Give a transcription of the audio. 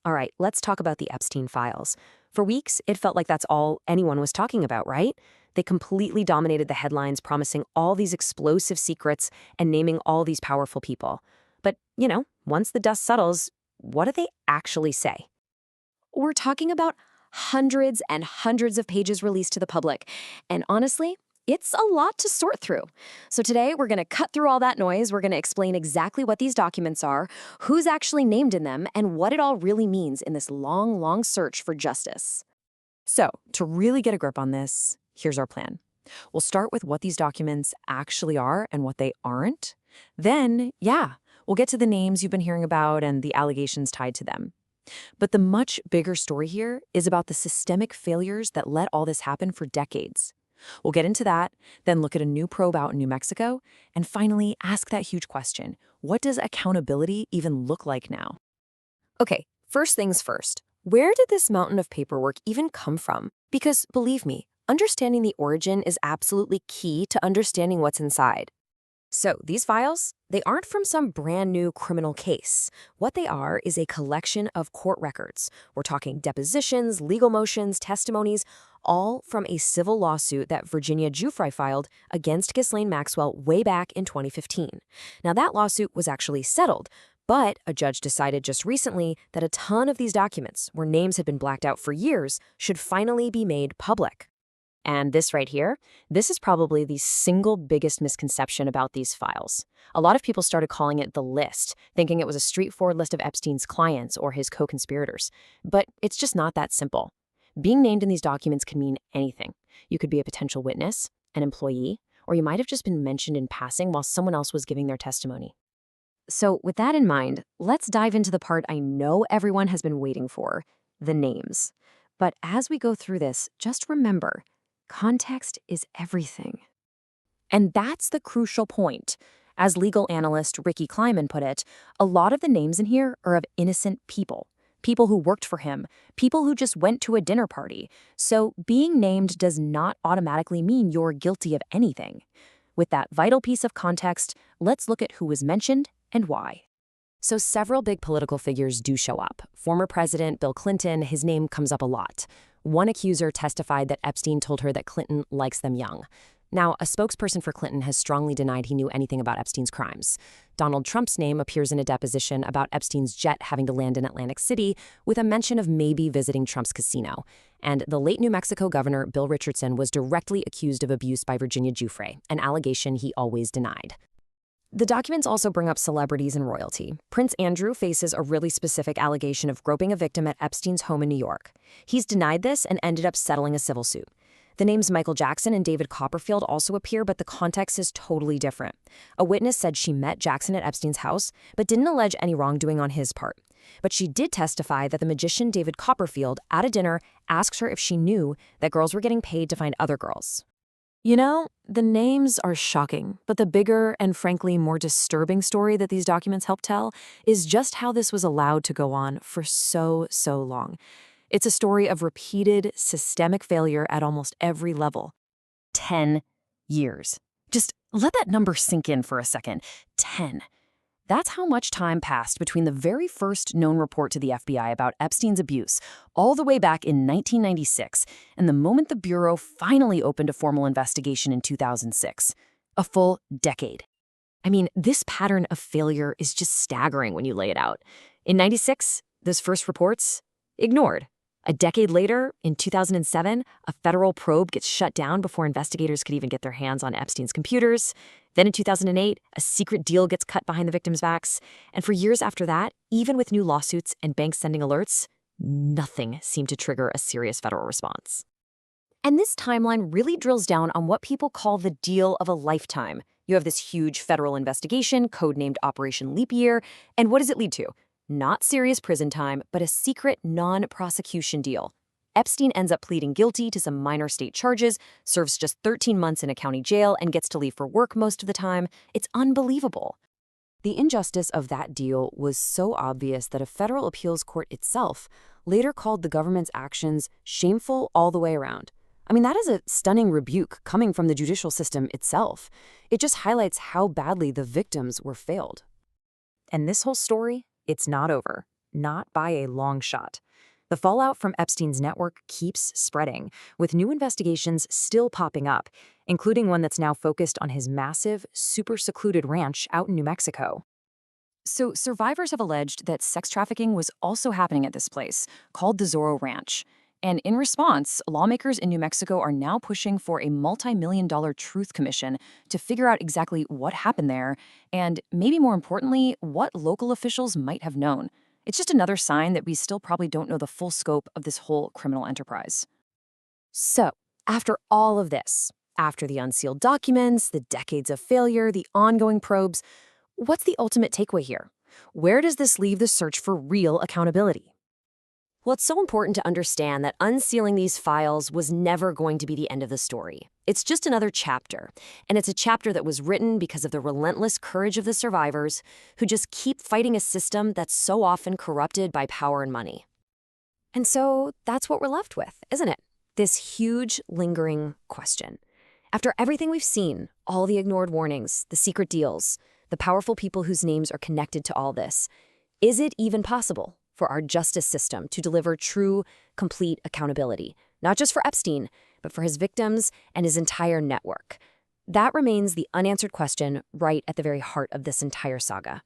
All right, let's talk about the Epstein files. For weeks, it felt like that's all anyone was talking about, right? They completely dominated the headlines, promising all these explosive secrets and naming all these powerful people. But, once the dust settles, what do they actually say? We're talking about hundreds and hundreds of pages released to the public. And honestly, it's a lot to sort through. So today, we're going to cut through all that noise. We're going to explain exactly what these documents are, who's actually named in them, and what it all really means in this long, long search for justice. So, to really get a grip on this, here's our plan. We'll start with what these documents actually are and what they aren't. Then, we'll get to the names you've been hearing about and the allegations tied to them. But the much bigger story here is about the systemic failures that let all this happen for decades. We'll get into that, then look at a new probe out in New Mexico, and finally ask that huge question: what does accountability even look like now? Okay, first things first. Where did this mountain of paperwork even come from? Because believe me, understanding the origin is absolutely key to understanding what's inside. So these files, they aren't from some brand new criminal case. What they are is a collection of court records. We're talking depositions, legal motions, testimonies, all from a civil lawsuit that Virginia Giuffre filed against Ghislaine Maxwell way back in 2015. Now that lawsuit was actually settled, but a judge decided just recently that a ton of these documents, where names had been blacked out for years, should finally be made public. And this right here, this is probably the single biggest misconception about these files. A lot of people started calling it the list, thinking it was a straightforward list of Epstein's clients or his co-conspirators. But it's just not that simple. Being named in these documents can mean anything. You could be a potential witness, an employee, or you might have just been mentioned in passing while someone else was giving their testimony. So with that in mind, let's dive into the part I know everyone has been waiting for, the names. But as we go through this, just remember, context is everything. And that's the crucial point. As legal analyst Ricky Kleiman put it, a lot of the names in here are of innocent people. People who worked for him, people who just went to a dinner party. So being named does not automatically mean you're guilty of anything. With that vital piece of context, let's look at who was mentioned and why. So several big political figures do show up. Former President Bill Clinton, his name comes up a lot. One accuser testified that Epstein told her that Clinton likes them young. Now, a spokesperson for Clinton has strongly denied he knew anything about Epstein's crimes. Donald Trump's name appears in a deposition about Epstein's jet having to land in Atlantic City, with a mention of maybe visiting Trump's casino. And the late New Mexico governor, Bill Richardson, was directly accused of abuse by Virginia Giuffre, an allegation he always denied. The documents also bring up celebrities and royalty. Prince Andrew faces a really specific allegation of groping a victim at Epstein's home in New York. He's denied this and ended up settling a civil suit. The names Michael Jackson and David Copperfield also appear, but the context is totally different. A witness said she met Jackson at Epstein's house, but didn't allege any wrongdoing on his part. But she did testify that the magician David Copperfield, at a dinner, asked her if she knew that girls were getting paid to find other girls. The names are shocking, but the bigger and frankly more disturbing story that these documents help tell is just how this was allowed to go on for so long. It's a story of repeated, systemic failure at almost every level. 10 years. Just let that number sink in for a second. 10. That's how much time passed between the very first known report to the FBI about Epstein's abuse, all the way back in 1996, and the moment the Bureau finally opened a formal investigation in 2006. A full decade. I mean, this pattern of failure is just staggering when you lay it out. In 96, those first reports, ignored. A decade later, in 2007, a federal probe gets shut down before investigators could even get their hands on Epstein's computers. Then in 2008, a secret deal gets cut behind the victims' backs. And for years after that, even with new lawsuits and banks sending alerts, nothing seemed to trigger a serious federal response. And this timeline really drills down on what people call the deal of a lifetime. You have this huge federal investigation, codenamed Operation Leap Year, and what does it lead to? Not serious prison time, but a secret non-prosecution deal. Epstein ends up pleading guilty to some minor state charges, serves just 13 months in a county jail, and gets to leave for work most of the time. It's unbelievable. The injustice of that deal was so obvious that a federal appeals court itself later called the government's actions shameful all the way around. I mean, that is a stunning rebuke coming from the judicial system itself. It just highlights how badly the victims were failed. And this whole story, it's not over. not by a long shot. The fallout from Epstein's network keeps spreading, with new investigations still popping up, including one that's now focused on his massive, super secluded ranch out in New Mexico. So survivors have alleged that sex trafficking was also happening at this place, called the Zorro Ranch. And in response, lawmakers in New Mexico are now pushing for a multi-million-dollar truth commission to figure out exactly what happened there, and maybe more importantly, what local officials might have known. It's just another sign that we still probably don't know the full scope of this whole criminal enterprise. So, after all of this, after the unsealed documents, the decades of failure, the ongoing probes, what's the ultimate takeaway here? Where does this leave the search for real accountability? Well, it's so important to understand that unsealing these files was never going to be the end of the story. It's just another chapter, and it's a chapter that was written because of the relentless courage of the survivors who just keep fighting a system that's so often corrupted by power and money. And so that's what we're left with, isn't it? This huge, lingering question. After everything we've seen, all the ignored warnings, the secret deals, the powerful people whose names are connected to all this, is it even possible for our justice system to deliver true, complete accountability, not just for Epstein, but for his victims and his entire network? That remains the unanswered question right at the very heart of this entire saga.